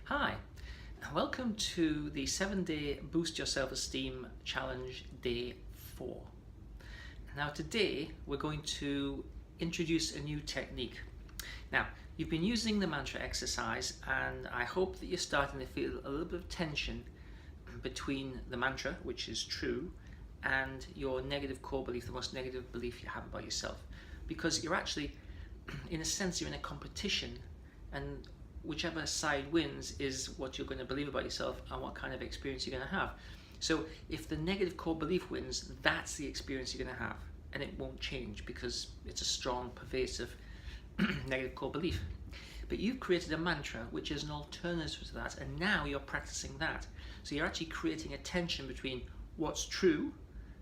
Hi, and welcome to the 7-day Boost Your Self-Esteem Challenge Day 4. Now today we're going to introduce a new technique. Now you've been using the mantra exercise and I hope that you're starting to feel a little bit of tension between the mantra, which is true, and your negative core belief, the most negative belief you have about yourself. Because you're actually, in a sense, you're in a competition, and whichever side wins is what you're going to believe about yourself and what kind of experience you're going to have. So if the negative core belief wins, that's the experience you're going to have, and it won't change because it's a strong, pervasive negative core belief. But you've created a mantra which is an alternative to that, and now you're practicing that. So you're actually creating a tension between what's true,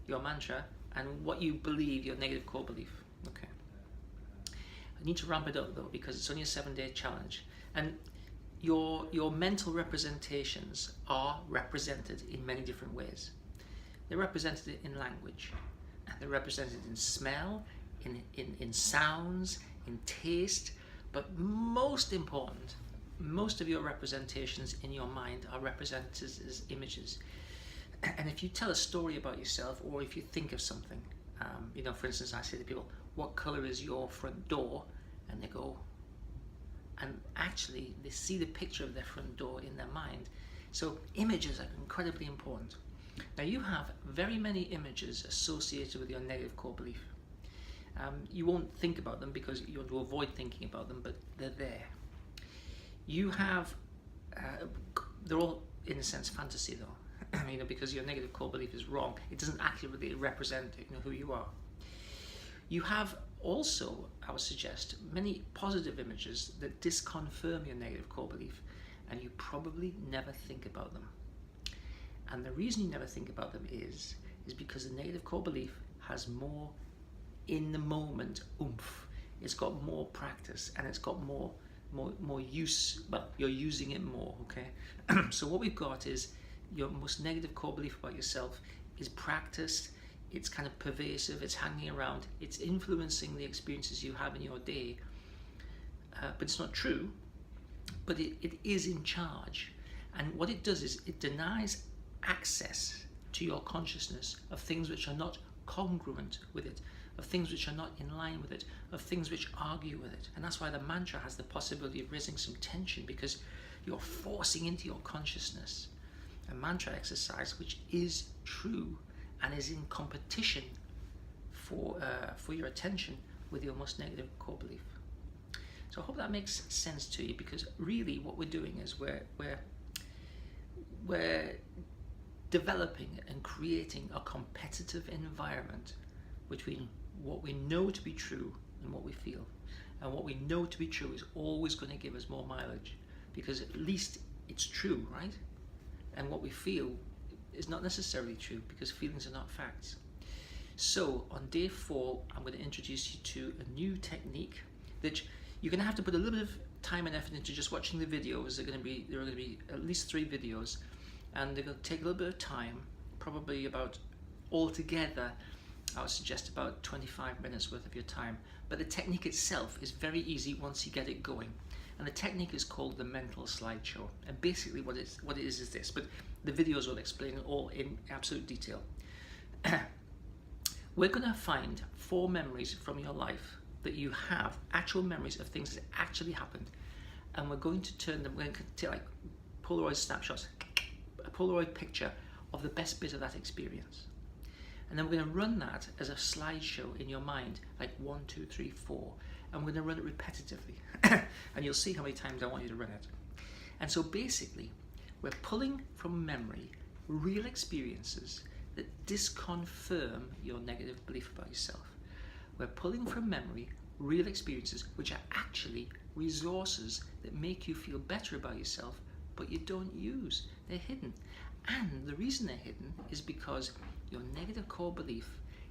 your mantra, and what you believe, your negative core belief. Okay. I need to ramp it up though because it's only a 7-day challenge. And your mental representations are represented in many different ways. They're represented in language, and they're represented in smell, in sounds, in taste, but most important, most of your representations in your mind are represented as images. And if you tell a story about yourself, or if you think of something, for instance, I say to people, what color is your front door? And they go, and actually they see the picture of their front door in their mind. So images are incredibly important. Now you have very many images associated with your negative core belief. You won't think about them because you want to avoid thinking about them, but they're there. You have, they're all in a sense fantasy though, because your negative core belief is wrong. It doesn't accurately represent who you are. You have also, I would suggest, many positive images that disconfirm your negative core belief, and you probably never think about them. And the reason you never think about them is because the negative core belief has more in the moment oomph. It's got more practice and it's got more use, but you're using it more, okay? So what we've got is your most negative core belief about yourself is practiced. It's kind of pervasive, it's hanging around, it's influencing the experiences you have in your day, but it's not true, but it is in charge. And what it does is it denies access to your consciousness of things which are not congruent with it, of things which are not in line with it, of things which argue with it. And that's why the mantra has the possibility of raising some tension, because you're forcing into your consciousness a mantra exercise which is true and is in competition for your attention with your most negative core belief. So I hope that makes sense to you, because really what we're doing is we're developing and creating a competitive environment between what we know to be true and what we feel. And what we know to be true is always going to give us more mileage, because at least it's true, right? And what we feel is not necessarily true, because feelings are not facts. So on day 4, I'm going to introduce you to a new technique that you're going to have to put a little bit of time and effort into just watching the videos. There are going to be at least 3 videos, and they're going to take a little bit of time, probably about altogether, I would suggest about 25 minutes worth of your time. But the technique itself is very easy once you get it going. And the technique is called the mental slideshow. And basically what it is this, but the videos will explain it all in absolute detail. We're going to find 4 memories from your life that you have, actual memories of things that actually happened. And we're going to turn them, we're going to take like Polaroid snapshots, a Polaroid picture of the best bit of that experience. And then we're going to run that as a slideshow in your mind, like 1, 2, 3, 4. And we're going to run it repetitively. And you'll see how many times I want you to run it. And so basically, we're pulling from memory real experiences that disconfirm your negative belief about yourself. We're pulling from memory real experiences which are actually resources that make you feel better about yourself, but you don't use. They're hidden. And the reason they're hidden is because your negative core belief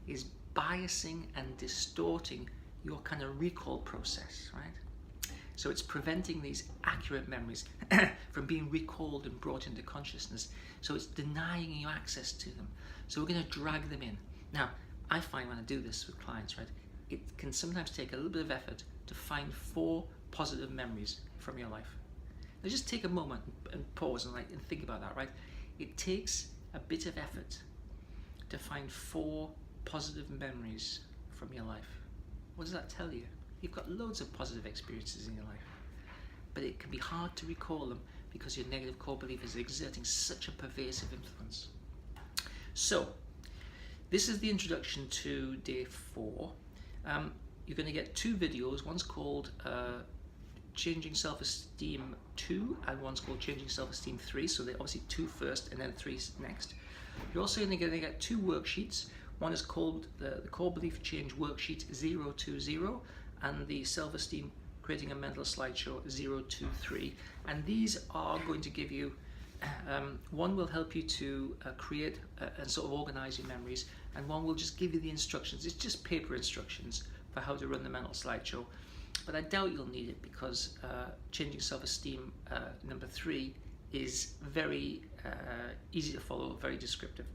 is biasing and distorting your kind of recall process, right? So it's preventing these accurate memories from being recalled and brought into consciousness. So it's denying you access to them. So we're going to drag them in. Now, I find when I do this with clients, right, it can sometimes take a little bit of effort to find 4 positive memories from your life. Now just take a moment and pause and think about that, right? It takes a bit of effort to find 4 positive memories from your life. What does that tell you? You've got loads of positive experiences in your life, but it can be hard to recall them because your negative core belief is exerting such a pervasive influence. So, this is the introduction to day 4. You're going to get 2 videos. One's called Changing Self-Esteem 2 and one's called Changing Self-Esteem 3. So they're obviously 2 first and then 3 next. You're also going to get 2 worksheets. One is called the Core Belief Change Worksheet 020 and the Self-Esteem Creating a Mental Slideshow 023. And these are going to give you, one will help you to create and sort of organize your memories, and one will just give you the instructions. It's just paper instructions for how to run the mental slideshow. But I doubt you'll need it because Changing Self-Esteem number 3 is very easy to follow, very descriptive.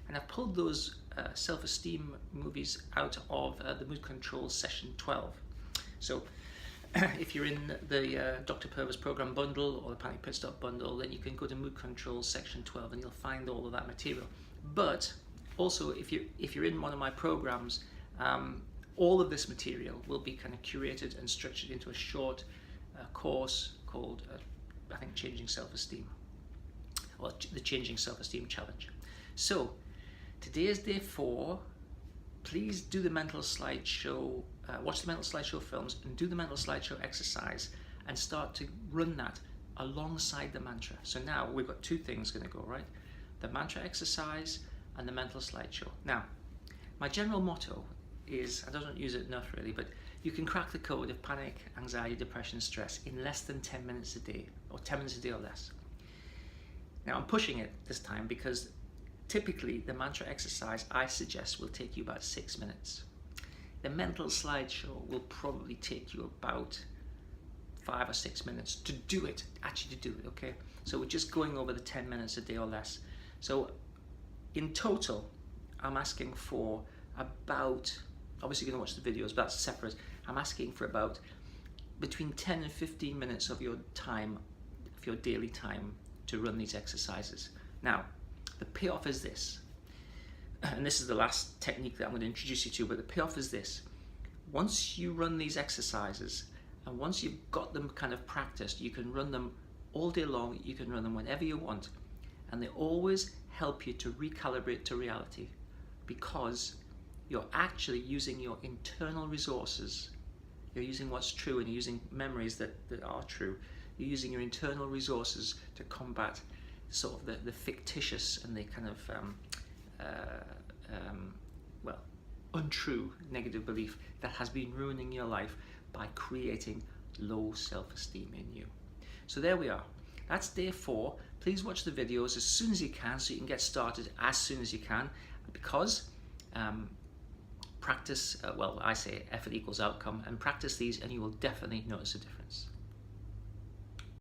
And I've pulled those self-esteem movies out of the Mood Control session 12. So if you're in the Dr. Purvis program bundle or the Panic Pit Stop bundle, then you can go to Mood Control section 12 and you'll find all of that material. But also if you're in one of my programs, all of this material will be kind of curated and structured into a short course called, I think, Changing Self-Esteem, or the Changing Self-Esteem Challenge. So today is day 4. Please do the mental slideshow, watch the mental slideshow films and do the mental slideshow exercise and start to run that alongside the mantra. So now we've got 2 things going to go, right? The mantra exercise and the mental slideshow. Now, my general motto is, I don't use it enough really, but you can crack the code of panic, anxiety, depression, stress in less than 10 minutes a day, or 10 minutes a day or less. Now I'm pushing it this time because typically the mantra exercise I suggest will take you about 6 minutes. The mental slideshow will probably take you about 5 or 6 minutes to do it, actually to do it, okay? So we're just going over the 10 minutes a day or less. So in total, I'm asking for about, obviously you're going to watch the videos, but that's separate. I'm asking for about between 10 and 15 minutes of your time, of your daily time, to run these exercises. Now, the payoff is this, and this is the last technique that I'm going to introduce you to, but the payoff is this. Once you run these exercises, and once you've got them kind of practiced, you can run them all day long, you can run them whenever you want, and they always help you to recalibrate to reality, because you're actually using your internal resources. You're using what's true and you're using memories that are true. You're using your internal resources to combat sort of the fictitious and the kind of well, untrue negative belief that has been ruining your life by creating low self-esteem in you. So there we are. That's day 4. Please watch the videos as soon as you can so you can get started as soon as you can, because practice, well, I say effort equals outcome, and practice these and you will definitely notice a difference.